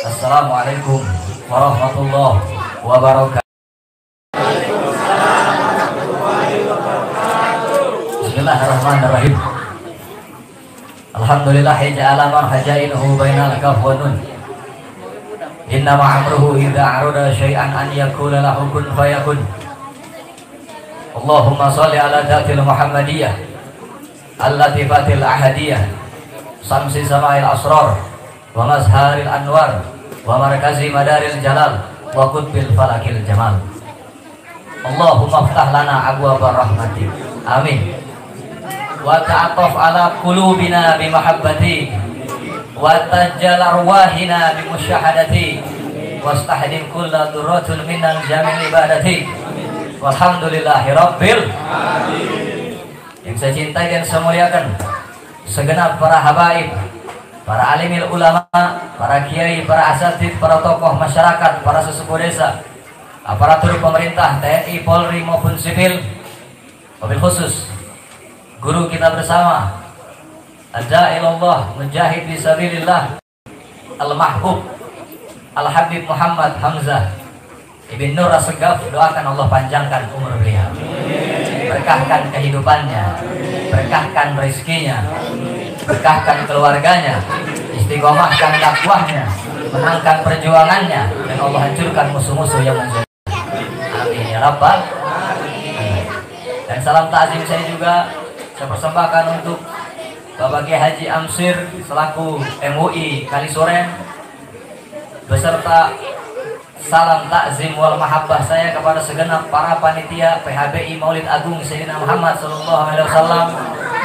Assalamualaikum warahmatullahi wabarakatuh. Bismillahirrahmanirrahim. Alhamdulillah ja'ala man hajainuhu bainal kaf wa nun. Inna ma'amruhu idza arada syai'an an yakula lahu kun fayakun. Allahumma shalli ala dzatil Muhammadiyah al-latifatil ahadiyah samsi sama'il asrar wa mazharil anwar wa markazi madaril jalal wa qutbil falakil jamal. Allahumma ftah lana abwaaba rahmatik. Amin. Wa ta'ataf ala qulubina bi mahabbati wa tajal arwahina bi musyahadati wastahdim kulla durratun minal jamil ibadati. Walhamdulillahi rabbil alamin. Yang saya cintai dan saya muliakan segenap para habaib, para alimil ulama, para kiai, para asatid, para tokoh masyarakat, para sesepuh desa, aparatur pemerintah, TNI, Polri maupun sipil, wabil khusus guru kita bersama Adailallah Mujahid Fisabilillah Al-Mahbub Al-Habib Muhammad Hamzah Ibn Nur As-Segaf. Doakan Allah panjangkan umur beliau, berkahkan kehidupannya, berkahkan rezekinya, berkahkan keluarganya, istiqomahkan dakwahnya, menangkan perjuangannya, dan Allah hancurkan musuh-musuh yang menjadi. Amin ya rabbal alamin. Dan salam ta'zim saya juga saya persembahkan untuk Bapak Kiai Haji Amsir selaku MUI Kalisoren, beserta salam takzim wal mahabbah saya kepada segenap para panitia PHBI Maulid Agung Sayyidina Muhammad SAW,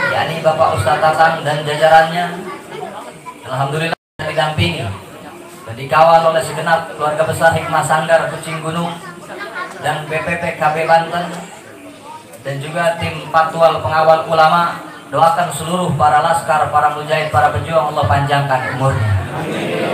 yakni Bapak Ustadz Tatang dan jajarannya. Alhamdulillah didampingi dan dikawal oleh segenap keluarga besar Hikmah Sanggar Kucing Gunung dan BPP KB Banten, dan juga tim patwal pengawal ulama. Doakan seluruh para laskar, para mujahid, para pejuang, Allah panjangkan umurnya,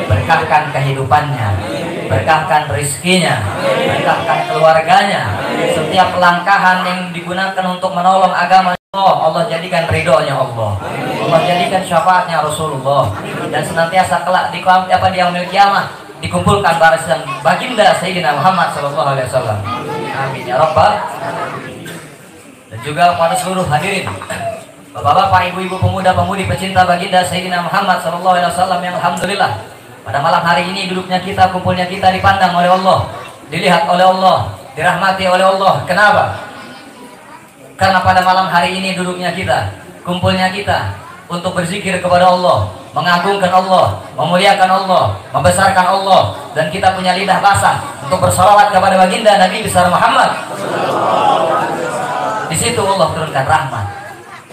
berkahkan kehidupannya, berkahkan rezekinya, berkahkan keluarganya. Setiap langkahan yang digunakan untuk menolong agama Allah, Allah jadikan ridhonya Allah, Allah jadikan syafaatnya Rasulullah, dan senantiasa kelak di yaumil kiamah dikumpulkan barisan baginda Sayyidina Muhammad SAW. Amin ya rabbal alamin. Dan juga pada seluruh hadirin, bapak-bapak, ibu-ibu, pemuda-pemudi pecinta baginda Sayyidina Muhammad SAW yang alhamdulillah pada malam hari ini duduknya kita, kumpulnya kita dipandang oleh Allah, dilihat oleh Allah, dirahmati oleh Allah. Kenapa? Karena pada malam hari ini duduknya kita, kumpulnya kita untuk berzikir kepada Allah, mengagungkan Allah, memuliakan Allah, membesarkan Allah, dan kita punya lidah basah untuk bersalawat kepada baginda Nabi besar Muhammad. Di situ Allah turunkan rahmat,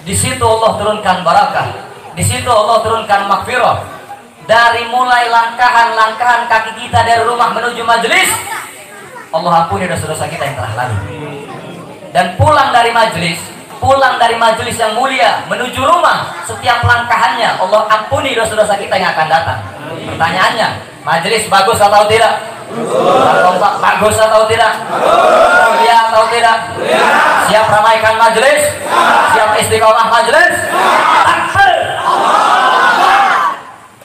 di situ Allah turunkan barakah, di situ Allah turunkan maghfirah. Dari mulai langkahan-langkahan kaki kita dari rumah menuju majelis, Allah ampuni dosa-dosa kita yang telah lalu. Dan pulang dari majelis yang mulia menuju rumah, setiap langkahannya Allah ampuni dosa-dosa kita yang akan datang. Pertanyaannya, majelis bagus atau tidak? Bagus atau tidak? Mulia atau tidak? Siap ramaikan majelis? Siap istiqomah majelis?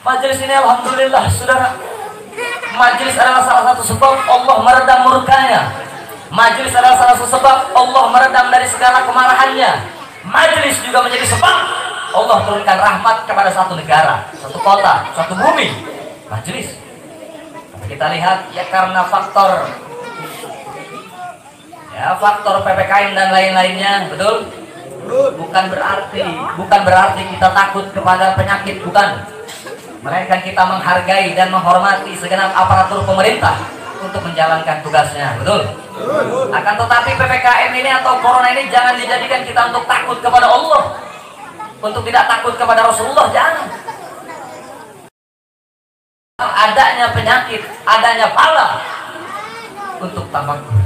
Majelis ini alhamdulillah saudara, majelis adalah salah satu sebab Allah meredam murkanya. Majelis adalah salah satu sebab Allah meredam dari segala kemarahannya. Majelis juga menjadi sebab Allah turunkan rahmat kepada satu negara, satu kota, satu bumi. Majelis. Kita lihat ya, karena faktor PPKM dan lain-lainnya, betul? Bukan berarti kita takut kepada penyakit, bukan. Melainkan kita menghargai dan menghormati segenap aparatur pemerintah untuk menjalankan tugasnya, betul? Akan tetapi PPKM ini atau Corona ini jangan dijadikan kita untuk takut kepada Allah, untuk tidak takut kepada Rasulullah, jangan. Adanya penyakit, adanya bala, untuk tafakkur,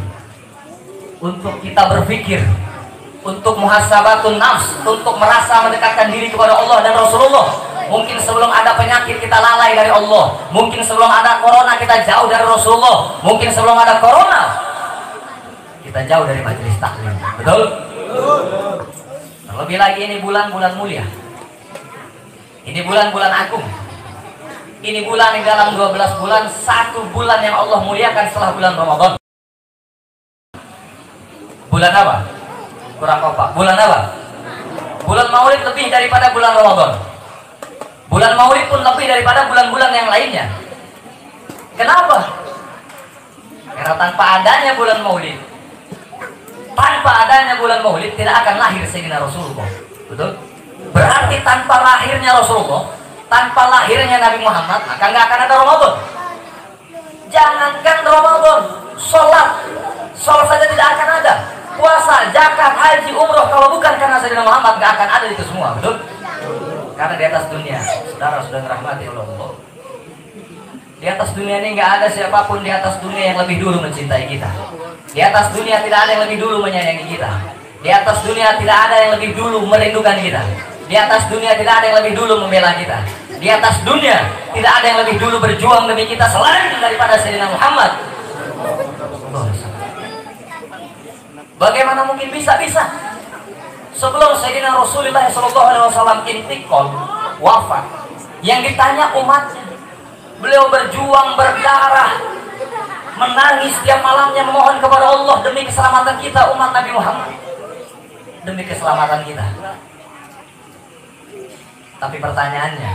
untuk kita berpikir, untuk muhasabatun nafs, untuk merasa mendekatkan diri kepada Allah dan Rasulullah. Mungkin sebelum ada penyakit kita lalai dari Allah, mungkin sebelum ada corona kita jauh dari Rasulullah, mungkin sebelum ada corona kita jauh dari majelis taklim, betul? Terlebih lagi ini bulan-bulan mulia, ini bulan-bulan agung. Ini bulan yang dalam 12 bulan, satu bulan yang Allah muliakan setelah bulan Ramadan. Bulan apa? Kurang kompak. Bulan apa? Bulan Maulid lebih daripada bulan Ramadan. Bulan Maulid pun lebih daripada bulan-bulan yang lainnya. Kenapa? Karena tanpa adanya bulan Maulid, tidak akan lahir Sayyidina Rasulullah. Betul? Berarti tanpa lahirnya Rasulullah, tanpa lahirnya Nabi Muhammad, maka nggak akan ada Ramadan. Jangankan Ramadan, sholat saja tidak akan ada. Puasa, zakat, haji, umroh, kalau bukan karena Sayyidina Muhammad, nggak akan ada itu semua. Betul? Karena di atas dunia, saudara sudah dirahmati oleh Allah, di atas dunia ini nggak ada siapapun di atas dunia yang lebih dulu mencintai kita. Di atas dunia tidak ada yang lebih dulu menyayangi kita. Di atas dunia tidak ada yang lebih dulu merindukan kita. Di atas dunia tidak ada yang lebih dulu membela kita. Di atas dunia tidak ada yang lebih dulu berjuang demi kita selain daripada Sayyidina Muhammad. Bagaimana mungkin bisa-bisa sebelum Sayyidina Rasulullah SAW intikal, wafat, yang ditanya umatnya, beliau berjuang berdarah, menangis setiap malamnya memohon kepada Allah demi keselamatan kita umat Nabi Muhammad, demi keselamatan kita. Tapi pertanyaannya,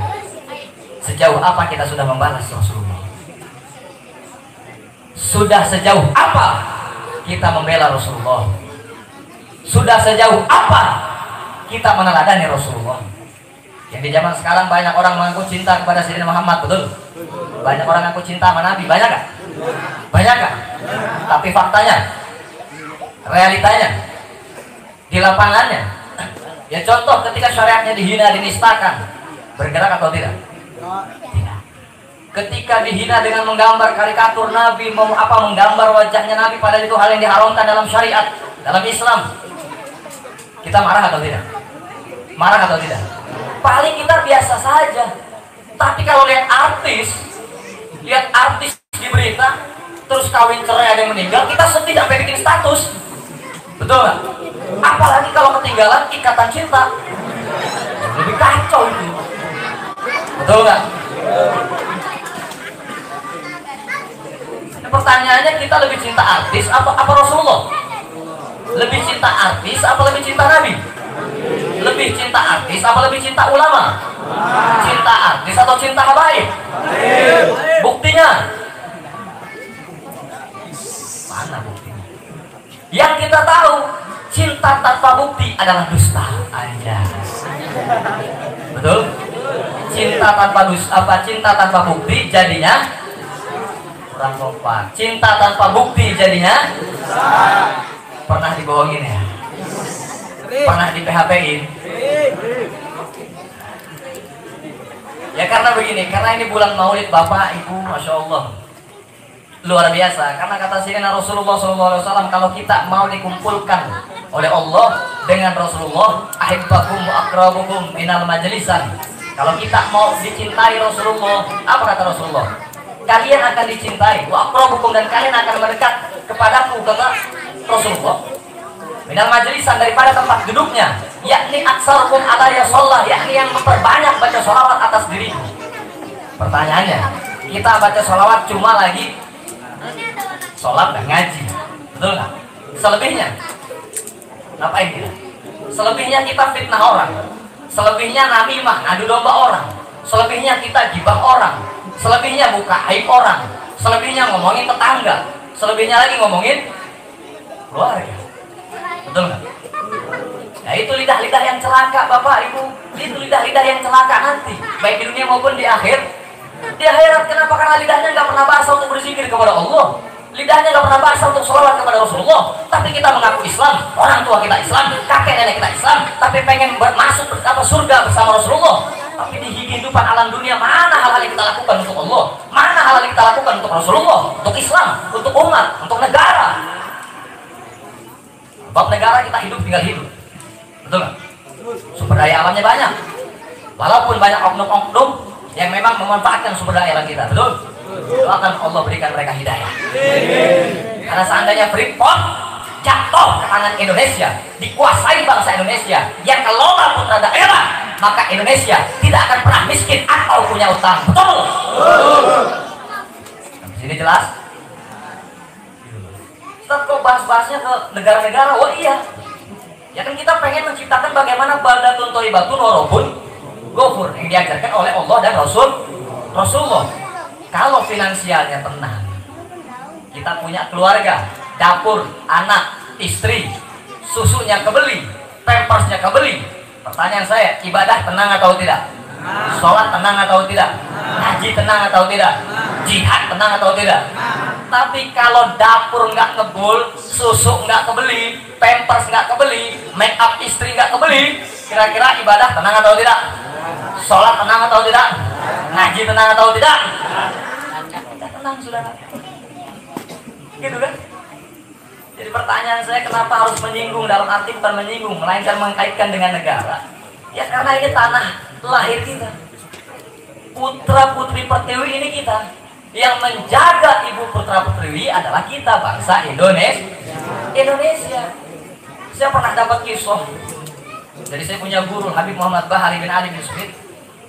sejauh apa kita sudah membalas Rasulullah? Sudah sejauh apa kita membela Rasulullah? Sudah sejauh apa kita meneladani Rasulullah? Yang di zaman sekarang banyak orang mengaku cinta kepada Sayyidina Muhammad, betul? Banyak orang mengaku cinta sama Nabi, banyak gak? Banyak gak? Tapi faktanya, realitanya, di lapangannya, ya contoh ketika syariatnya dihina, dinistakan, bergerak atau tidak? Tidak. Ketika dihina dengan menggambar karikatur Nabi, menggambar wajahnya Nabi, padahal itu hal yang diharamkan dalam syariat, dalam Islam, kita marah atau tidak? Marah atau tidak? Paling kita biasa saja. Tapi kalau lihat artis di berita, terus kawin cerai ada yang meninggal, kita sedih sampai bikin status. Betul nggak? Apalagi kalau ketinggalan ikatan cinta, lebih kacau itu. Betul nggak? Pertanyaannya, kita lebih cinta artis apa Rasulullah? Lebih cinta artis apa lebih cinta Nabi? Lebih cinta artis apa lebih cinta ulama? Cinta artis atau cinta habaib? Buktinya mana buktinya? Yang kita tahu, cinta tanpa bukti adalah dusta aja. Betul? Cinta tanpa bukti jadinya kurang kompak. Cinta tanpa bukti jadinya pernah dibohongin ya? Pernah di PHP-in? Ya karena begini, karena ini bulan Maulid Bapak Ibu, Masya Allah, luar biasa. Karena kata Sayyidina Rasulullah SAW, kalau kita mau dikumpulkan oleh Allah dengan Rasulullah, ahibbakum wa akrabukum minal majlisan. Kalau kita mau dicintai Rasulullah, apa kata Rasulullah? Kalian akan dicintai, wa akrabukum, dan kalian akan mendekat kepadaku, kata Rasulullah, minal majlisan, daripada tempat duduknya, yakni aksarukum alaiya shollah, yakni yang memperbanyak baca sholawat atas diriku. Pertanyaannya, kita baca sholawat cuma lagi sholat dan ngaji, betul nggak? Selebihnya ngapain kita? Selebihnya kita fitnah orang, selebihnya namimah, ngadu domba orang, selebihnya kita gibah orang, selebihnya buka aib orang, selebihnya ngomongin tetangga, selebihnya lagi ngomongin keluarga. Betul nggak? Nah itu lidah-lidah yang celaka Bapak Ibu. Itu lidah-lidah yang celaka nanti, baik di dunia maupun di akhir. Di akhirat, kenapa? Karena lidahnya nggak pernah basah untuk berzikir kepada Allah, lidahnya nggak pernah basah untuk sholawat kepada Rasulullah. Tapi kita mengaku Islam, orang tua kita Islam, kakek nenek kita Islam, tapi pengen masuk surga bersama Rasulullah. Tapi di kehidupan alam dunia, mana hal-hal yang kita lakukan untuk Allah? Mana hal-hal yang kita lakukan untuk Rasulullah, untuk Islam, untuk umat, untuk negara? Bab negara kita hidup tinggal hidup, betul nggak? Sumber daya alamnya banyak, walaupun banyak oknum-oknum yang memang memanfaatkan sumber daya alam kita, betul? Doakan Allah berikan mereka hidayah. Karena seandainya Freeport jatuh ke tangan Indonesia, dikuasai bangsa Indonesia yang kelola putra daerah, maka Indonesia tidak akan pernah miskin atau punya utang. Betul? Di sini jelas? Ustaz kok bahas-bahasnya ke negara-negara? Oh iya. Ya kan kita pengen menciptakan bagaimana baldatun thayyibatun wa rabbun ghafur yang diajarkan oleh Allah dan Rasulullah. Kalau finansialnya tenang, kita punya keluarga, dapur, anak, istri, susunya kebeli, pampersnya kebeli. Pertanyaan saya, ibadah tenang atau tidak? Sholat tenang atau tidak? Haji tenang atau tidak? Jihad tenang atau tidak? Tapi kalau dapur nggak ngebul, susu nggak kebeli, pampers nggak kebeli, make up istri nggak kebeli, kira-kira ibadah tenang atau tidak? Sholat tenang atau tidak? Ngaji tenang atau tidak? Tidak tenang, saudara. Gitu kan? Jadi pertanyaan saya, kenapa harus menyinggung? Dalam arti bukan menyinggung, melainkan mengkaitkan dengan negara. Ya karena ini tanah lahir kita. Putra putri pertiwi ini kita. Yang menjaga ibu putra putriwi adalah kita, bangsa Indonesia. Saya pernah dapat kisah. Jadi saya punya guru Habib Muhammad Bahari bin Ali bin Smith.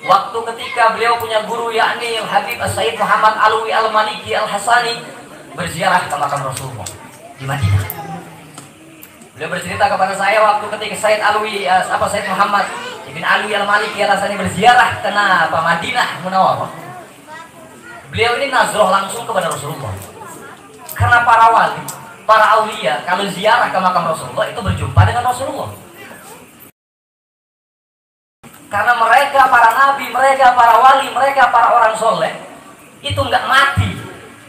Waktu ketika beliau punya guru yakni Habib Sayyid Muhammad Alwi Al-Maliki Al-Hasani berziarah ke makam Rasulullah di Madinah. Beliau bercerita kepada saya waktu ketika Sayyid Muhammad bin Alwi Al-Maliki Al-Hasani berziarah ke Madinah Munawwarah. Beliau ini nazroh langsung kepada Rasulullah. Karena para wali, para aulia kalau ziarah ke makam Rasulullah itu berjumpa dengan Rasulullah. Karena mereka para nabi, mereka para wali, mereka para orang soleh itu nggak mati.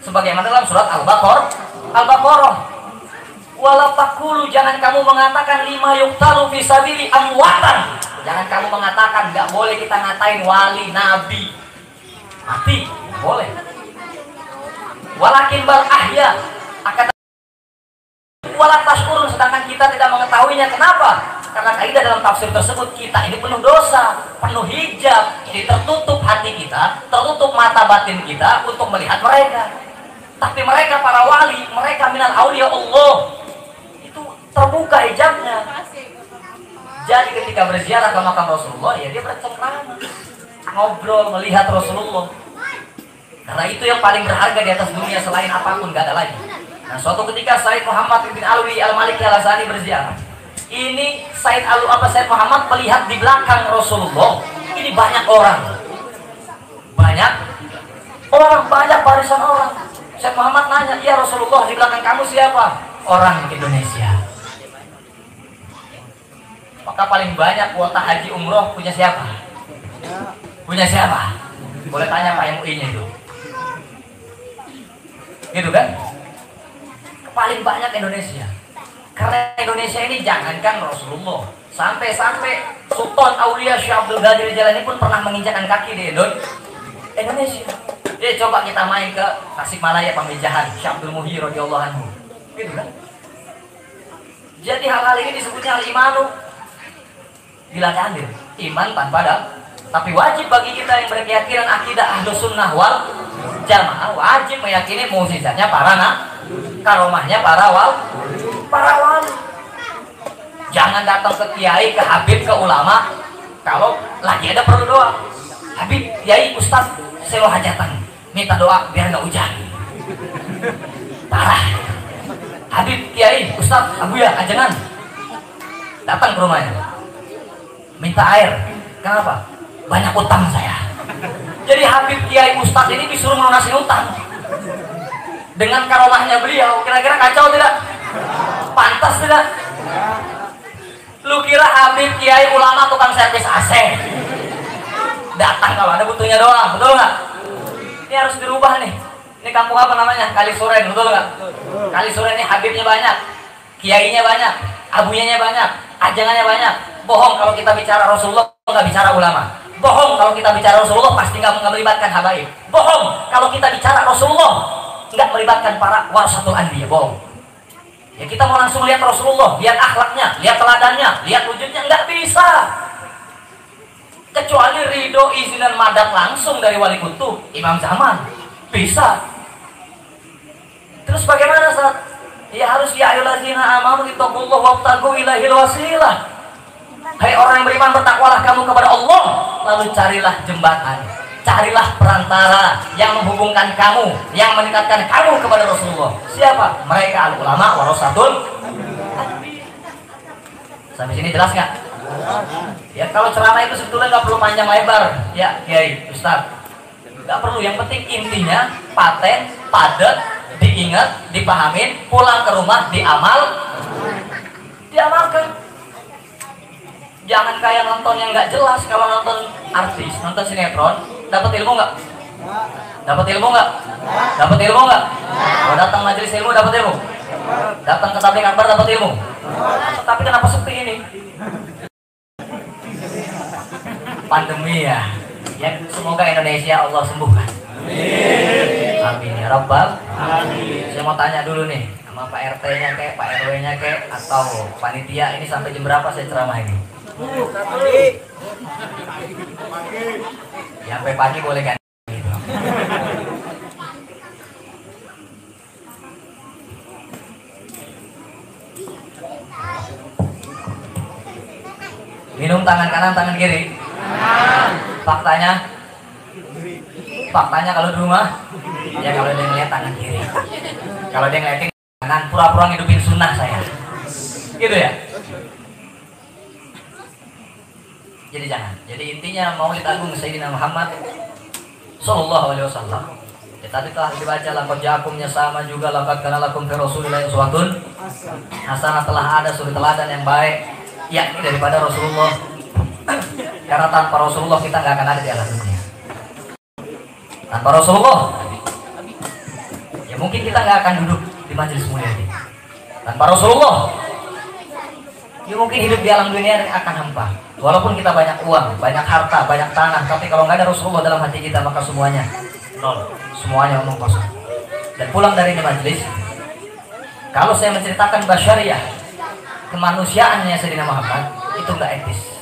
Sebagaimana dalam surat Al-Baqarah. Wala taqulu, jangan kamu mengatakan lima yuqtalu fi sabili amwatan. Jangan kamu mengatakan, nggak boleh kita ngatain wali, nabi mati, boleh. Walakin bal ahya, akan wala tashkurun, sedangkan kita tidak mengetahuinya. Kenapa? Karena kaidah dalam tafsir tersebut, kita ini penuh dosa, penuh hijab, jadi tertutup hati kita, tertutup mata batin kita untuk melihat mereka. Tapi mereka para wali, mereka minal auliya Allah, itu terbuka hijabnya. Jadi ketika berziarah ke makam Rasulullah, ya dia bercengkrama, ngobrol, melihat Rasulullah. Karena itu yang paling berharga di atas dunia, selain apapun gak ada lagi. Nah, suatu ketika Sayyid Muhammad bin Alwi Al-Maliki Al-Hasani berziarah. Ini Sayyid Muhammad melihat di belakang Rasulullah. Ini banyak orang. Banyak barisan orang. Sayyid Muhammad nanya, "Ya Rasulullah, di belakang kamu siapa?" "Orang Indonesia." Maka paling banyak kuota haji umroh punya siapa? Punya siapa? Boleh tanya Pak MUI-nya itu. Gitu kan? Paling banyak Indonesia. Karena Indonesia ini jangankan Rasulullah, sampai Sultan Aulia Syekh Abdul Qadir Jailani pun pernah menginjakkan kaki di Indonesia. Jadi coba kita main ke Tasikmalaya, Pamijahan, Syekh Abdul Muhyi radhiyallahu anhu. Gitu kan? Jadi hal-hal ini disebutnya al-imanu bila hadir, iman tanpa tapi wajib bagi kita yang berkeyakinan akidah Ahlus Sunnah wal Jamaah, wajib meyakini mukjizatnya karomahnya para wali. Jangan datang ke kiai, ke habib, ke ulama kalau lagi ada perlu doa. Habib, kiai, ustaz, saya mau hajatan, minta doa biar nggak hujan. Parah. Habib, kiai, ustaz, abuya, ajangan, datang ke rumahnya, minta air. Kenapa? Banyak utang saya. Jadi Habib, kiai, ustaz ini disuruh melunasi utang. Dengan karomahnya beliau, kira-kira kacau tidak? Pantas tidak? Lu kira Habib, kiai, ulama, tukang servis AC datang kalau ada butuhnya doang, betul nggak? Ini harus dirubah nih. Ini kampung apa namanya? Kalisuren, betul nggak? Kalisuren ini Habibnya banyak, kiainya banyak, abuyanya banyak, ajangannya banyak. Bohong kalau kita bicara Rasulullah, nggak bicara ulama. Bohong kalau kita bicara Rasulullah, pasti nggak melibatkan habaib. Bohong kalau kita bicara Rasulullah, nggak melibatkan para warasatul anbiya. Bohong. Ya kita mau langsung lihat Rasulullah, lihat akhlaknya, lihat teladannya, lihat wujudnya, nggak bisa. Kecuali ridho, izin dan madad langsung dari wali kutub, imam zaman, bisa. Terus bagaimana saat? Ya harus ya ayyuhallazina amanu ittaqullaha wabtaghu ilaihil wasilah. Hai orang yang beriman, bertakwalah kamu kepada Allah, lalu carilah jembatan, carilah perantara yang menghubungkan kamu, yang mendekatkan kamu kepada Rasulullah. Siapa? Mereka al-ulama warasatul. Sampai sini jelas nggak? Ya, kalau ceramah itu sebetulnya nggak perlu panjang lebar, ya Kiai, Ustaz, nggak perlu. Yang penting intinya paten, padat, diingat, dipahamin, pulang ke rumah, diamalkan. Jangan kayak nonton yang nggak jelas. Kalau nonton artis, nonton sinetron, dapat ilmu nggak? Dapat ilmu nggak? Dapat ilmu nggak? Kalau datang majelis ilmu dapat ilmu, datang ke tabligh akbar dapat ilmu. Tapi kenapa sepi ini? Pandemi ya. Ya, semoga Indonesia Allah sembuhkan. Amin ya Rabbal. Saya mau tanya dulu nih sama Pak RT-nya kek, Pak RW-nya kek, atau panitia, ini sampai jam berapa saya ceramah ini? Ya, sampai pagi boleh kan? Minum tangan kanan, tangan kiri. Faktanya kalau di rumah, ya kalau dia ngeliat tangan kiri. Kalau dia ngeliatin kanan, pura-pura ngidupin sunnah saya. Gitu ya. Jadi jangan. Jadi intinya Maulid Agung Sayyidina Muhammad Sallallahu Alaihi Wasallam. Ya, tadi telah dibaca laqad ja'akumnya sama juga laqad kana lakum fi Rasulillahi uswatun hasanah, telah ada suri teladan yang baik yakni daripada Rasulullah. Karena tanpa Rasulullah kita nggak akan ada di alam dunia. Tanpa Rasulullah, ya mungkin kita nggak akan duduk di majelis mulia ini. Tanpa Rasulullah, ya mungkin hidup di alam dunia akan hampa. Walaupun kita banyak uang, banyak harta, banyak tanah, tapi kalau nggak ada Rasulullah dalam hati kita, maka semuanya nol, semuanya omong kosong. Dan pulang dari ini majelis, kalau saya menceritakan basyariah, kemanusiaannya Sayyidina Muhammad, itu nggak etis.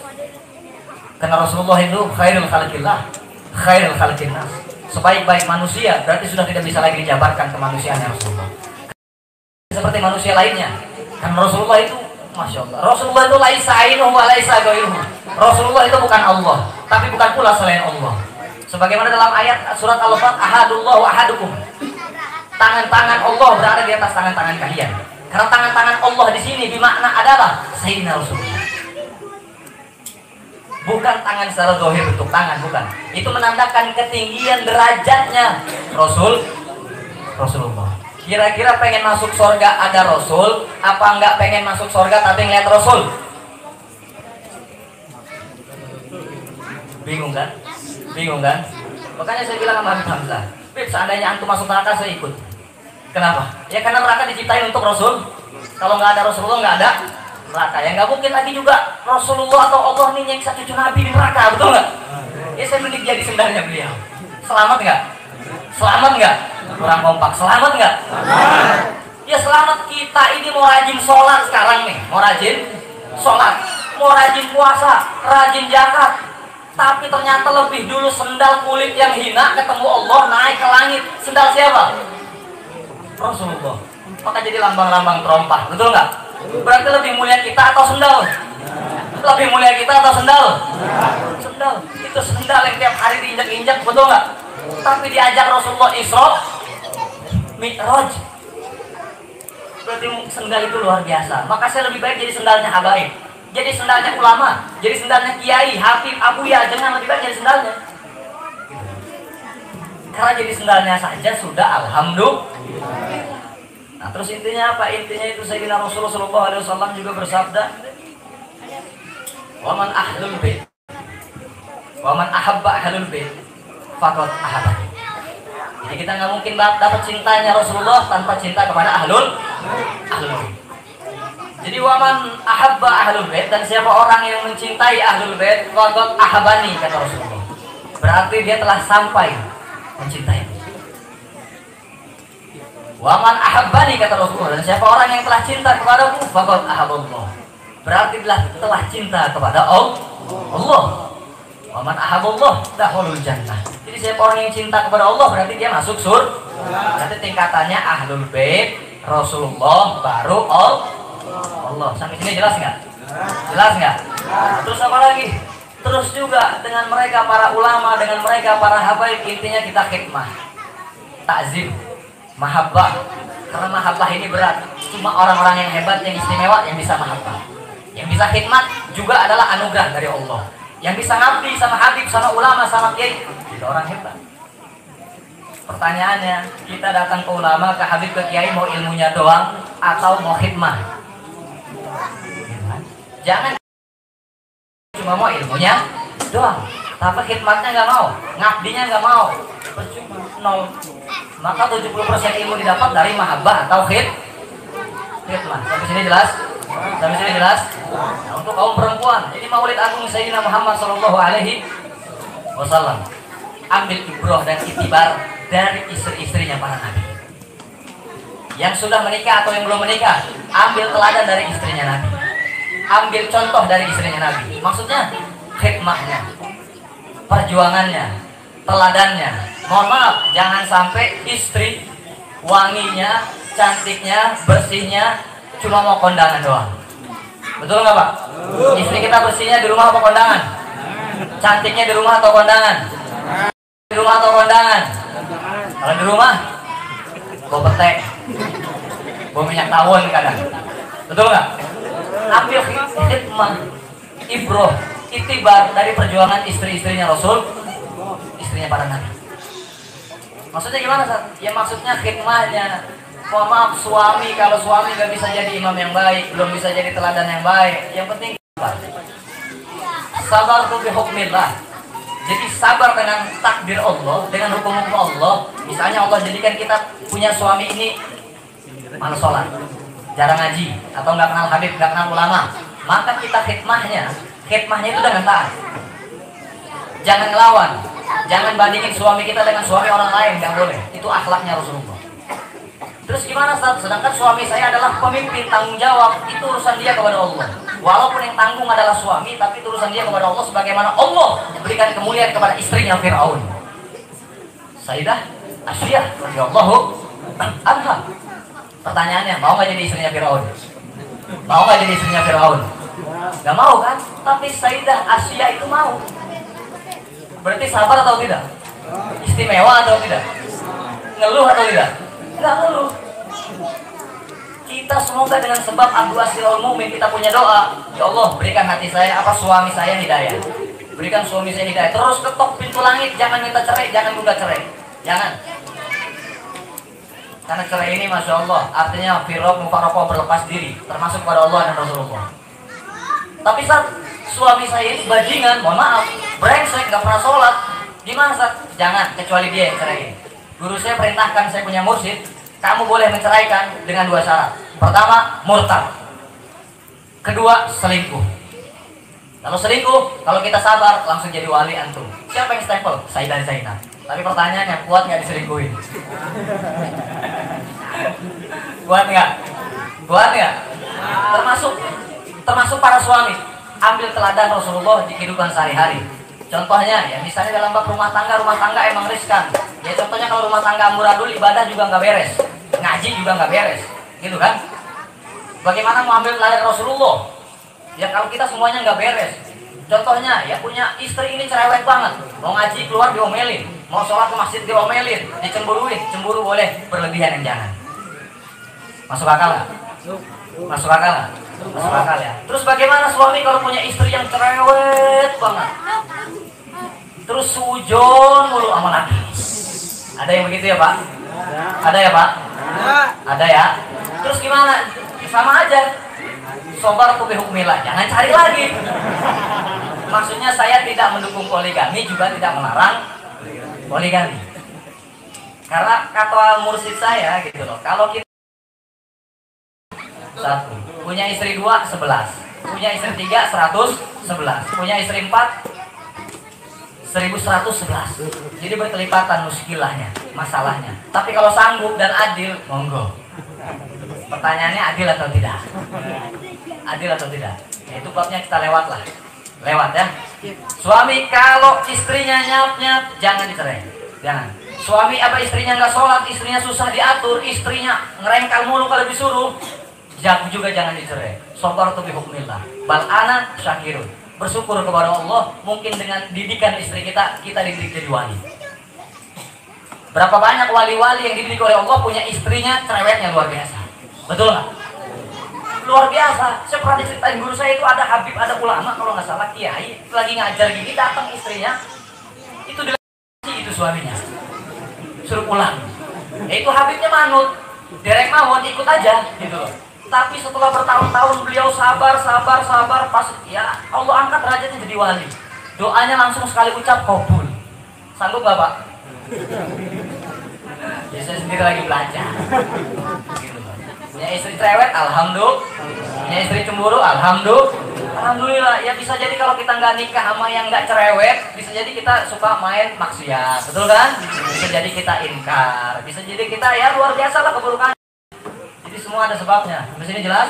Karena Rasulullah itu khairul khalqillah, khairul khalqinnas, sebaik-baik manusia, berarti sudah tidak bisa lagi dijabarkan kemanusiaannya Rasulullah seperti manusia lainnya. Karena Rasulullah itu, Masya Allah, Rasulullah itu laisa ainuhu wa laisa ghairuhu. Rasulullah itu bukan Allah, tapi bukan pula selain Allah. Sebagaimana dalam ayat surat Al-Fatihah, ahadullahu ahadukum. Tangan-tangan Allah berada di atas tangan-tangan kalian. Karena tangan-tangan Allah di sini bermakna adalah Sayyidina Rasulullah. Bukan tangan secara zahir bentuk tangan, bukan. Itu menandakan ketinggian derajatnya Rasulullah. Kira-kira pengen masuk surga ada Rasul, apa enggak pengen masuk surga tapi ngeliat Rasul? Bingung kan? Bingung kan? Makanya saya bilang sama Habib Hamzah, Bib, seandainya antum masuk neraka saya ikut. Kenapa? Ya karena neraka diciptain untuk Rasul. Kalau nggak ada Rasulullah nggak ada neraka. Ya nggak mungkin lagi juga Rasulullah atau Allah nih nyiksa cucu Nabi di neraka, betul nggak? Ya saya mending jadi sendalnya beliau. Selamat nggak? Selamat nggak? Kurang kompak. Selamat nggak? Ya selamat. Kita ini mau rajin sholat sekarang nih, mau rajin sholat, mau rajin puasa, rajin zakat. Tapi ternyata lebih dulu sendal kulit yang hina ketemu Allah naik ke langit. Sendal siapa? Rasulullah. Maka jadi lambang-lambang terompah, betul nggak? Berarti lebih mulia kita atau sendal? Lebih mulia kita atau sendal? Sendal. Itu sendal yang tiap hari diinjak-injak, betul nggak? Tapi diajak Rasulullah Isra Mi'raj. Berarti sendal itu luar biasa. Maka saya lebih baik jadi sendalnya habaib, jadi sendalnya ulama, jadi sendalnya kiai, habib, abuya. Jangan, lebih baik jadi sendalnya. Karena jadi sendalnya saja sudah alhamdulillah. Nah, terus intinya apa? Intinya itu Sayyidina Rasulullah sallallahu alaihi wasallam juga bersabda, "Wa man ahlul bait, wa man ahabba ahlul bait, faqad ahabba." Jadi kita nggak mungkin dapat cintanya Rasulullah tanpa cinta kepada ahlul bait. Jadi waman ahabba ahlul bait, dan siapa orang yang mencintai ahlul bait, faqad ahabani, kata Rasulullah. Berarti dia telah sampai mencintai. Waman ahabbani, kata Rasulullah, dan siapa orang yang telah cinta kepadaku, faqad ahabballah. Berarti telah cinta kepada Allah. Waman ahabballah dakhulul jannah. Jadi siapa orang yang cinta kepada Allah berarti dia masuk surga. Berarti tingkatannya ahlul bait, Rasulullah, baru Allah. Sampai sini jelas nggak? Jelas nggak? Terus apa lagi? Terus juga dengan mereka para ulama, dengan mereka para habaib, intinya kita khidmah, takzim, mahabbah. Karena mahabbah ini berat. Cuma orang-orang yang hebat, yang istimewa yang bisa mahabbah. Yang bisa khidmat juga adalah anugerah dari Allah. Yang bisa ngabdi sama habib, sama ulama, sama kiai, itu orang hebat. Pertanyaannya, kita datang ke ulama, ke habib, ke kiai mau ilmunya doang atau mau khidmah? Jangan cuma mau ilmunya doang, tapi khidmatnya nggak mau, ngabdinya nggak mau, percuma, nol. Maka 70% ilmu didapat dari mahabbah atau khidmah. Sampai sini jelas? Sampai sini jelas? Nah, untuk kaum perempuan, ini Maulid Agung Sayyidina Muhammad Shallallahu Alaihi Wasallam. Ambil ibroh dan itibar dari istri-istrinya para nabi. Yang sudah menikah atau yang belum menikah, ambil teladan dari istrinya nabi. Ambil contoh dari istrinya nabi. Maksudnya khidmahnya, perjuangannya, teladannya. Mohon maaf, jangan sampai istri wanginya, cantiknya, bersihnya cuma mau kondangan doang. Betul nggak Pak? Istri kita bersihnya di rumah apa kondangan? Cantiknya di rumah atau kondangan? Di rumah atau kondangan? Kalau di rumah, bawa petek, bawa minyak tawon kadang. Betul nggak? Ambil khidmah, ibroh, itibar dari perjuangan istri-istrinya Rasul, istrinya para nabi. Maksudnya gimana, Sat? Ya maksudnya khidmahnya. Mohon maaf, suami, kalau suami gak bisa jadi imam yang baik, belum bisa jadi teladan yang baik, yang penting sabar tuh bihukmillah. Jadi sabar dengan takdir Allah, dengan hukum-hukum Allah. Misalnya Allah jadikan kita punya suami ini malas sholat, jarang ngaji, atau nggak kenal habib, nggak kenal ulama, maka kita khidmahnya itu dengan taat. Jangan ngelawan, jangan bandingin suami kita dengan suami orang lain, nggak boleh. Itu akhlaknya Rasulullah. Terus gimana, Ustaz? Sedangkan suami saya adalah pemimpin, tanggung jawab, itu urusan dia kepada Allah. Walaupun yang tanggung adalah suami, tapi itu urusan dia kepada Allah, sebagaimana Allah memberikan kemuliaan kepada istrinya Fir'aun, Sayyidah Asyiyah radhiyallahu anha. Pertanyaannya, mau nggak jadi istrinya Fir'aun? Mau nggak jadi istrinya Fir'aun? Nggak mau kan? Tapi Sayyidah Asyiyah itu mau. Berarti sabar atau tidak? Istimewa atau tidak? Ngeluh atau tidak? Nggak ngeluh. Kita semoga dengan sebab Abdul Mumin kita punya doa, ya Allah berikan hati saya, suami saya hidayah, berikan suami saya hidayah, terus ketok pintu langit, jangan minta cerai, jangan gugat cerai, jangan. Karena cerai ini Masya Allah artinya firaq mufaraqah, berlepas diri, termasuk pada Allah dan Rasulullah. Tapi saat suami saya ini bajingan, mohon maaf, brengsek, nggak pernah sholat, gimana Sat? Jangan, kecuali dia yang cerai. Guru saya perintahkan, saya punya mursyid, kamu boleh menceraikan dengan 2 syarat. Pertama, murtad. Kedua, selingkuh. Kalau selingkuh, kalau kita sabar, langsung jadi wali antum. Siapa yang stempel? Sayyidah Zainab. Tapi pertanyaannya, kuat nggak diselingkuhin? Kuat nggak? Kuat nggak? Termasuk para suami. Ambil teladan Rasulullah di kehidupan sehari-hari. Contohnya, ya misalnya dalam bab rumah tangga emang riskan. Ya contohnya kalau rumah tangga amburadul, ibadah juga nggak beres, ngaji juga nggak beres, gitu kan? Bagaimana mau ambil teladan Rasulullah? Ya kalau kita semuanya nggak beres. Contohnya, ya punya istri ini cerewet banget, mau ngaji keluar diomelin, mau sholat ke masjid diomelin, dicemburuin. Cemburu boleh, berlebihan yang jangan. Masuk akal nggak? Masuk akal nggak? Masuk akal ya. Terus bagaimana suami kalau punya istri yang cerewet banget, terus sujon mulu sama laki? Ada yang begitu ya Pak? Ada ya Pak? Ada ya? Terus gimana? Sama aja. Sobar tuh bihukmillah, jangan cari lagi. Maksudnya saya tidak mendukung poligami, juga tidak melarang poligami. Karena kata mursyid saya gitu loh, kalau kita 1, punya istri 2, 11, punya istri 3, 111, punya istri 4, 1111. Jadi berkelipatan muskilahnya, masalahnya. Tapi kalau sanggup dan adil, monggo. Pertanyaannya adil atau tidak? Adil atau tidak? Ya, itu babnya kita lewat ya. Suami kalau istrinya nyap-nyap, jangan dicerai. Jangan. Suami istrinya nggak sholat, istrinya susah diatur, istrinya ngerengkal mulu kalau disuruh, juga jangan dicerai. sabartu bi hukmillah. Bal ana syakirun. Bersyukur kepada Allah, mungkin dengan didikan istri kita dididik jadi wali. Berapa banyak wali-wali yang dididik oleh Allah punya istrinya cerewetnya luar biasa. Betul nggak? Luar biasa. Saya pernah diceritain guru saya itu ada habib, ada ulama kalau nggak salah kiai lagi ngajar gini, datang istrinya itu dilasi itu suaminya suruh pulang. Itu habibnya manut, derek mawon ikut aja gitu loh. Tapi setelah bertahun-tahun beliau sabar pas ya Allah angkat derajatnya jadi wali. Doanya langsung sekali ucap kabul. Sanggup nggak Pak? Ya saya sendiri lagi belajar. Gitu. Punya istri cerewet, alhamdulillah. Punya istri cemburu, alhamdulillah. Ya bisa jadi kalau kita nggak nikah sama yang nggak cerewet, bisa jadi kita suka main maksiat, betul kan? Bisa jadi kita ingkar, bisa jadi kita ya luar biasa lah keburukan. Jadi semua ada sebabnya. Di sini jelas?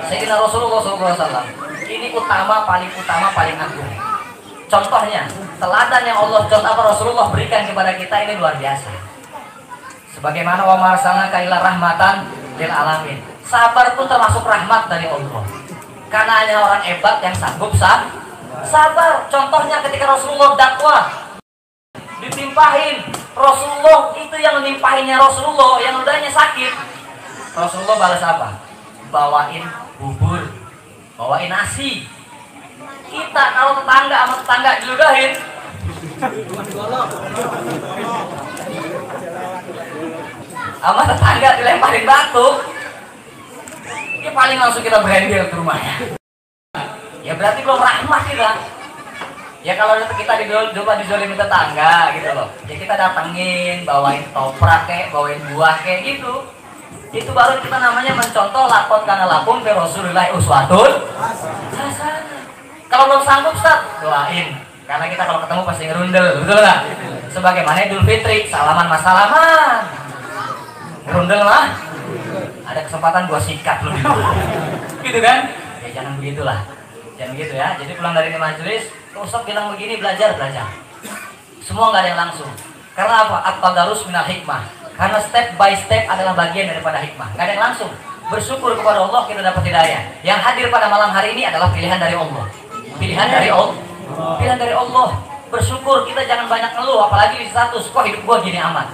Sayyidina Rasulullah SAW. Ini paling utama, paling agung. Contohnya, teladan yang Allah Rasulullah berikan kepada kita ini luar biasa. Sebagaimana wa marsalnaka illa rahmatan lil alamin. Sabar pun termasuk rahmat dari Allah. Karena hanya orang hebat yang sanggup sabar. Contohnya ketika Rasulullah dakwah ditimpahin, Rasulullah itu yang menimpahinnya Rasulullah yang ludahnya sakit. Rasulullah balas apa? Bawain bubur, bawain nasi. Kita kalau tetangga sama tetangga diludahin, sama tetangga dilemparin batu, ini paling langsung kita berhendil ke rumahnya. Ya berarti belum rahmat kita. Ya kalau kita coba dizolimi tetangga gitu loh, ya kita datengin, bawain toprak kayak, bawain buah kayak gitu. Itu baru kita namanya mencontoh lakon karena lakum fi Rasulillah uswatun hasanah. Kalau belum sanggup Ustaz, doain. Karena kita kalau ketemu pasti ngerundel, betul nggak? Sebagaimana Idul Fitri, salaman mas salaman. Ngerundel mah, ada kesempatan gua sikat lu gitu kan? Ya jangan begitulah, jangan begitu ya. Jadi pulang dari majelis, Ustaz bilang begini, belajar. Semua nggak ada yang langsung. Karena apa? At-tadarus minal hikmah. Karena step by step adalah bagian daripada hikmah. Nggak ada yang langsung. Bersyukur kepada Allah kita dapat hidayah. Yang hadir pada malam hari ini adalah pilihan dari Allah. Pilihan dari Allah. Bersyukur, kita jangan banyak ngeluh, apalagi di status kok hidup gua gini amat.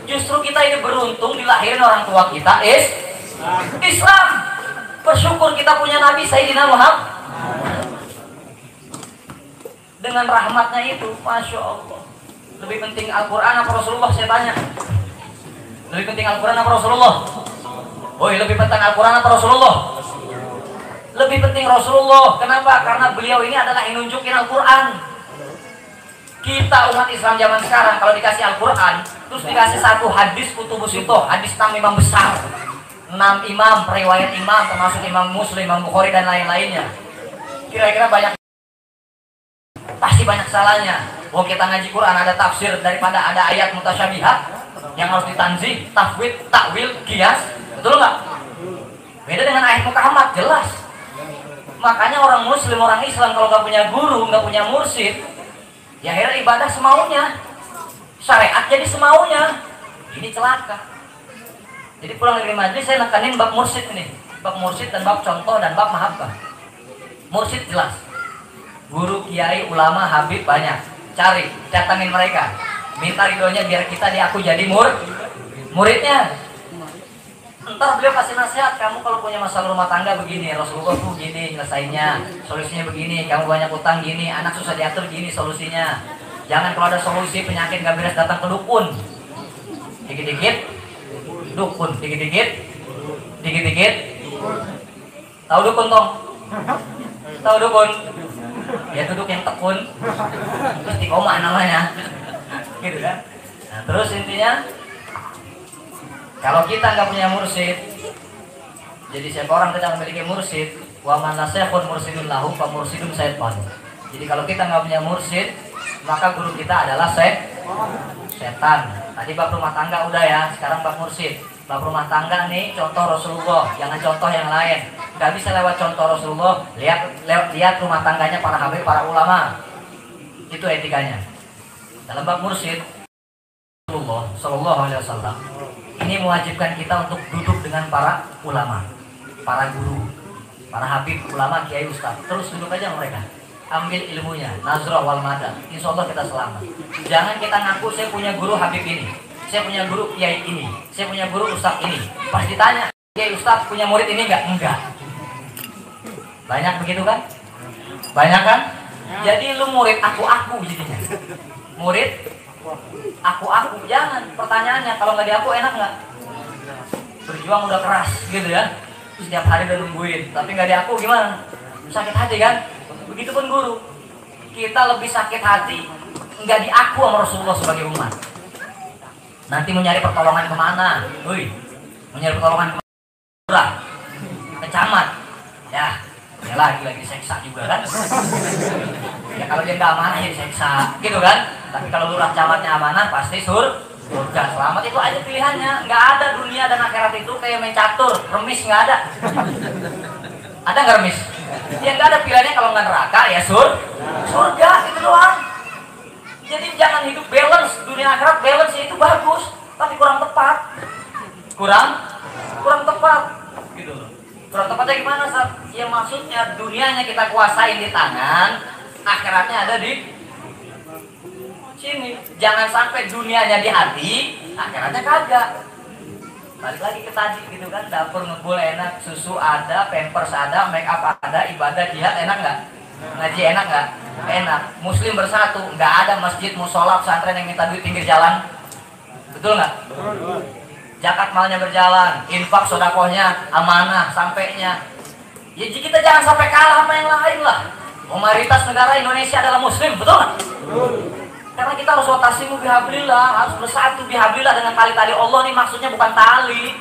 Justru kita ini beruntung dilahirin orang tua kita Islam. Bersyukur kita punya Nabi Sayyidina Muhammad. Dengan rahmatnya itu, Masya Allah. Lebih penting Al-Quran apa Rasulullah, saya tanya. Lebih penting Al-Quran apa Rasulullah? Lebih penting Al-Quran apa Rasulullah? Lebih penting Rasulullah. Kenapa? Karena beliau ini adalah yang nunjukin Al-Quran. Kita umat Islam zaman sekarang kalau dikasih Al-Quran, terus dikasih satu hadis kutubus itu, hadis 6 imam besar, 6 imam, riwayat imam, termasuk Imam Muslim, Imam Bukhari dan lain-lainnya. Kira-kira pasti banyak salahnya. Kita ngaji Quran ada tafsir daripada ada ayat mutasyabihat yang harus ditanzih, tafwid, takwil, qiyas, betul nggak? Beda dengan ayat Muhammad, jelas. Makanya orang Muslim, orang Islam kalau nggak punya guru, nggak punya mursyid, ya akhirnya ibadah semaunya, syariat jadi semaunya. Ini celaka. Jadi pulang dari majelis saya nekanin bab mursyid ini, bab mursyid dan bab contoh dan bab mahabbah. Mursyid jelas. Guru, kiai, ulama, habib banyak. Cari, datangin mereka. Minta ridhonya biar kita diaku jadi muridnya. Entar beliau kasih nasihat, kamu kalau punya masalah rumah tangga begini, Rasulullah tuh gini nyelesainnya, solusinya begini, kamu banyak utang gini, anak susah diatur gini solusinya. Jangan kalau ada solusi penyakit gak beres datang ke dukun. Dikit-dikit dukun, dikit-dikit. Tahu dukun tong? Tahu dukun? Ya duduk yang tekun, terus dikoma namanya, gitu kan? Nah, terus intinya, kalau kita nggak punya mursyid, jadi siapa orang tidak memiliki mursyid, wa man nasyahun mursyidun lahu fa mursyidun syaitan. Jadi kalau kita nggak punya mursyid, maka guru kita adalah setan. Tadi bab rumah tangga udah ya, sekarang bab mursyid. Bab rumah tangga nih contoh Rasulullah, jangan contoh yang lain. Gak bisa lewat contoh Rasulullah, lihat rumah tangganya para habib, para ulama. Itu etikanya. Dalam bab mursyid, Rasulullah Sallallahu Alaihi Wasallam Ini mewajibkan kita untuk duduk dengan para ulama, para guru, para habib, ulama, kiai, ustaz. Terus duduk aja mereka, ambil ilmunya, nazrah wal madah. Insya Allah kita selamat. Jangan kita ngaku saya punya guru habib ini, saya punya guru kiai ini, saya punya guru ustaz ini. Pas ditanya, kiai ustaz punya murid ini enggak? Enggak. Banyak begitu kan? Banyak kan? Jadi lu murid aku jadinya. Murid aku jangan. Pertanyaannya kalau nggak diaku enak nggak? Berjuang udah keras gitu ya, setiap hari udah nungguin, tapi nggak diaku gimana? Sakit hati kan? Begitupun guru, kita lebih sakit hati nggak diaku sama Rasulullah sebagai umat. Nanti mau nyari pertolongan kemana? Mau nyari pertolongan kemana? Ke camat, ya lagi seksa juga kan? Ya kalau dia nggak amanah ya diseksa, gitu kan? Tapi kalau lurah camatnya amanah pasti surga. Selamat itu aja pilihannya. Nggak ada dunia dan akhirat itu kayak main catur, remis nggak ada. Ada nggak remis? Ya nggak ada pilihannya. Kalau nggak neraka ya surga, itu doang. Jadi jangan hidup balance, dunia akhirat balance itu bagus, tapi kurang tepat. Kurang tepat, gitu loh. Kurang tepatnya gimana, Sat? Ya maksudnya dunianya kita kuasain di tangan, akhiratnya ada di sini. Jangan sampai dunianya di hati, akhiratnya kagak. Balik lagi ke tadi gitu kan, dapur ngebul enak, susu ada, pampers ada, make up ada, ibadah jihad enak nggak? Ngaji enak nggak? Enak. Muslim bersatu, nggak ada masjid, musola, pesantren yang minta duit pinggir jalan. Betul nggak? Zakat malnya berjalan, infak sodakohnya amanah sampainya. Ya kita jangan sampai kalah sama yang lain lah. Mayoritas negara Indonesia adalah Muslim, betul nggak? Karena kita harus watasimu bihablillah, harus bersatu bihablillah dengan tali-tali Allah. Nih maksudnya bukan tali.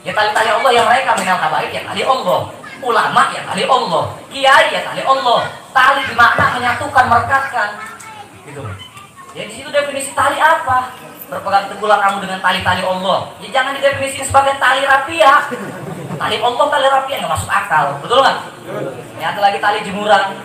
Ya tali-tali Allah yang mereka minal habaib ya tali Allah, ulama ya tali Allah, kiai ya tali Allah. Tali bermakna menyatukan, merekatkan. Gitu. Ya di situ definisi tali apa? Berpegang teguhlah kamu dengan tali-tali Allah. Ya jangan didefinisikan sebagai tali rapiah. Tali Allah, tali rapiah nggak masuk akal, betul nggak? Ya ada lagi tali jemuran.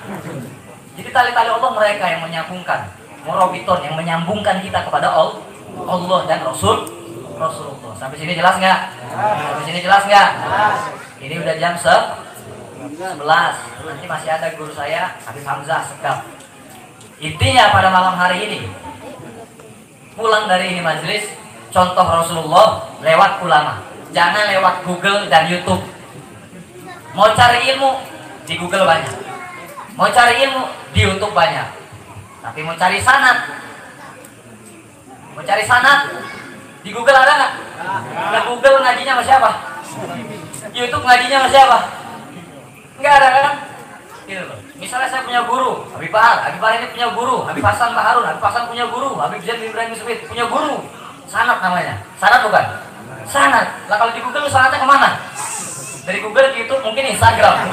Jadi tali-tali Allah mereka yang menyambungkan, murabiton yang menyambungkan kita kepada Allah dan Rasulullah. Sampai sini jelas nggak? Sampai sini jelas nggak? Ini udah jam 11. Nanti masih ada guru saya Habib Hamzah Segaf. Intinya pada malam hari ini, pulang dari ini majelis, contoh Rasulullah lewat ulama, jangan lewat Google dan YouTube. Mau cari ilmu di Google banyak, mau cari ilmu di YouTube banyak, tapi mau cari sanad di Google ada nggak? Nah, Google ngajinya sama siapa? YouTube ngajinya sama siapa? Nggak ada kan? Gitu loh. Misalnya saya punya guru, Habib Bahar ini punya guru, Habib Hasan Baharun, Habib Hasan punya guru, Habib Zain Ibrahim Smith punya guru. Sanad namanya. Sanad bukan? Sanad. Lah kalau di Google sanadnya kemana? Dari Google ke YouTube mungkin Instagram.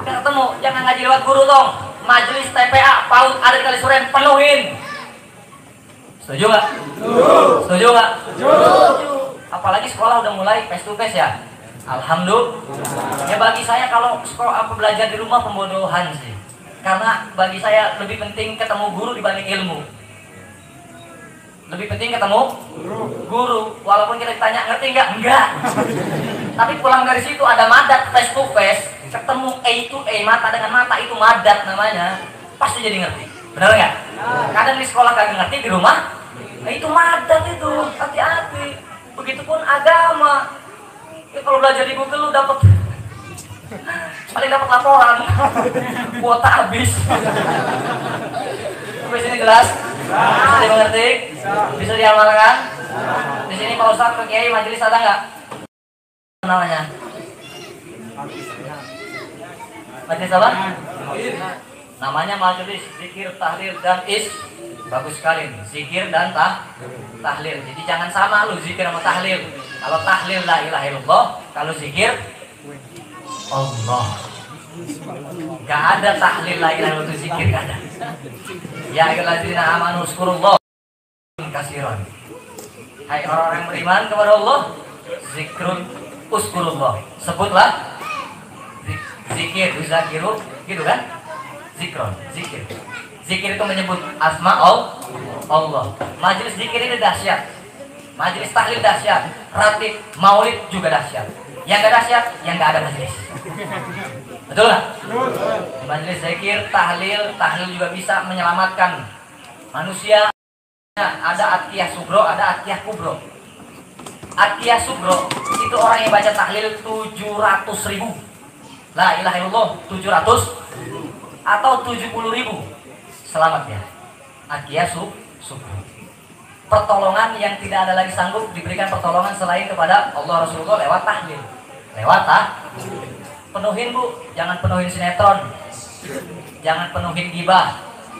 Kita ketemu, jangan ngaji lewat guru dong. Majelis TPA, PAUD ada di Kalisuren, penuhin. Setuju nggak? Setuju nggak? Setuju. Apalagi sekolah udah mulai face to face ya. Alhamdulillah. Ya bagi saya kalau sekolah belajar di rumah pembodohan sih. Karena bagi saya lebih penting ketemu guru dibanding ilmu. Lebih penting ketemu guru. Walaupun kita ditanya ngerti nggak? Enggak. Tapi pulang dari situ ada madat face to face, ketemu mata dengan mata itu madat namanya. Pasti jadi ngerti. Benar nggak? Kadang di sekolah kagak ngerti, di rumah itu madat itu. Hati-hati. Begitupun agama. Ya, kalau belajar di Google lu dapat paling dapat laporan kuota habis. Sampai sini jelas? Bisa dimengerti? Bisa diamalkan? Di sini Pak Ustadz, Pak Kiai, majelis ada nggak? Namanya? Majelis apa? Namanya majelis zikir, tahlil dan bagus sekali nih. Zikir dan tahlil. Jadi jangan sama lu zikir sama tahlil. Kalau tahlil la ilaha illallah, kalau zikir Allah. Gak ada tahlil la ilaha illallah, zikir gak ada. Ya ayyuhallazina amanu uzkurullah katsiran. Hai orang-orang yang beriman kepada Allah, zikrun uzkurullah. Sebutlah zikir, zakiru, gitu kan? Zikron, zikir. Zikir itu menyebut asma Allah. Majelis zikir ini dahsyat. Majelis tahlil dahsyat, ratib, maulid juga dahsyat. Yang gak dahsyat, yang gak ada majelis. Betul nggak? Di majelis zikir, tahlil juga bisa menyelamatkan manusia. Ada atqiyah sugro, ada atqiyah kubro. Atqiyah sugro itu orang yang baca tahlil 700.000. La ilaha illallah 700 atau 70.000. Selamat ya. Atqiyah sugro. Pertolongan yang tidak ada lagi sanggup diberikan pertolongan selain kepada Allah Rasulullah lewat tahlil. Penuhin bu, jangan penuhin sinetron, jangan penuhin gibah,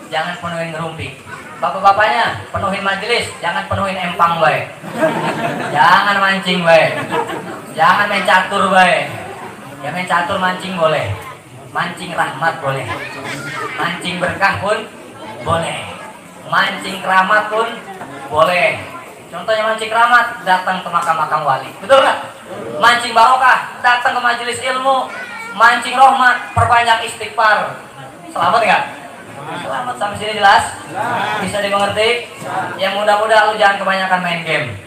jangan penuhin ngerumpi. Bapak-bapaknya penuhin majelis, jangan penuhin empang bae, jangan mancing bae, jangan main catur bae. Ya main catur mancing boleh, mancing rahmat boleh, mancing berkah pun boleh, mancing keramat pun boleh. Contohnya mancing keramat, datang ke makam-makam wali, betul nggak? Mancing barokah, datang ke majelis ilmu. Mancing rahmat, perbanyak istighfar. Selamat nggak? Selamat, sampai sini jelas? Bisa dimengerti? Yang muda-muda lu jangan kebanyakan main game.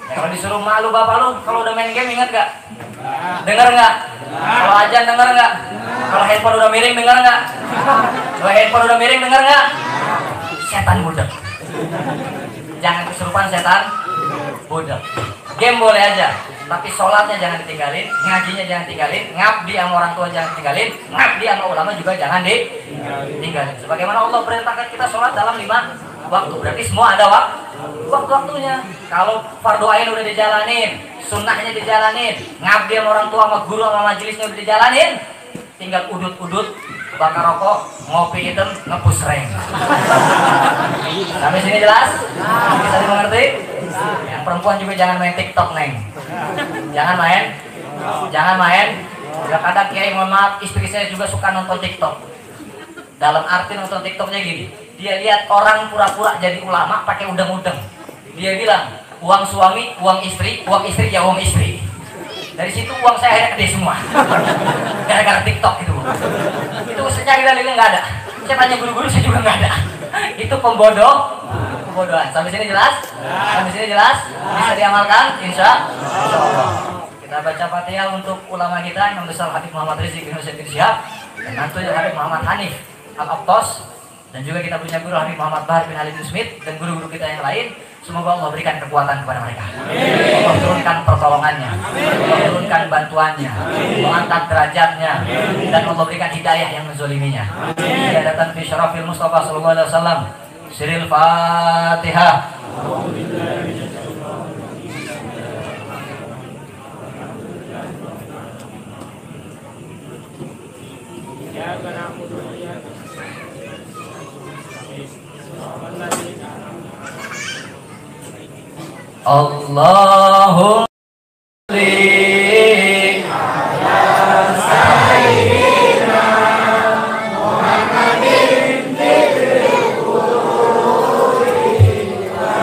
Ya, kalau disuruh malu bapak lu, kalau udah main game ingat nggak? Dengar nggak? Kalau ajan dengar nggak? Kalau handphone udah miring dengar nggak? Kalau handphone udah miring dengar nggak? Setan budak. Jangan kesurupan setan budak. Game boleh aja, tapi sholatnya jangan ditinggalin, ngajinya jangan tinggalin, ngabdi sama orang tua jangan tinggalin, ngabdi sama ulama juga jangan ditinggalin. Sebagaimana Allah perintahkan kita sholat dalam 5 waktu, berarti semua ada waktu-waktunya. Kalau fardu ain udah dijalanin, sunnahnya dijalanin, ngabdi sama orang tua, sama guru, sama majelisnya udah dijalanin, tinggal udut-udut, bakar rokok, ngopi hitam, ngepus reng. Sampai sini jelas? Bisa dimengerti? Yang perempuan juga jangan main TikTok, neng. Jangan main. Kadang kiai, mohon maaf, istri saya juga suka nonton TikTok. Dalam arti nonton TikToknya gini, dia lihat orang pura-pura jadi ulama pakai udeng-udeng. Dia bilang, uang suami, uang istri ya uang istri. Dari situ uang saya akhirnya gede semua. Gara-gara TikTok itu. Itu secara dalilnya nggak ada. Saya tanya guru-guru, saya juga nggak ada. Itu pembodohan. Sampai sini jelas? Bisa diamalkan? Insya Allah. Kita baca Fatihah untuk ulama kita yang besar Habib Muhammad Rizik bin Husain bin Syihab, dan nantinya Habib Muhammad Hanif Al-Abtos, dan juga kita punya guru Habib Muhammad Bahar bin Ali bin Smith dan guru-guru kita yang lain. Semoga Allah berikan kekuatan kepada mereka. Allah turunkan pertolongannya, Allah turunkan bantuannya, mengangkat derajatnya, dan Allah berikan hidayah yang menzoliminya. Hidayatan fi syarafil Mustafa sallallahu alaihi wasallam. Siril Fatihah. Allahumma sholli ala sayyidina Muhammadin fil qulubin wa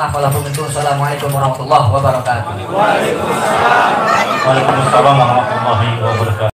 maaf walaupun itu. Assalamualaikum warahmatullahi wabarakatuh. Waalaikumsalam warahmatullahi wabarakatuh.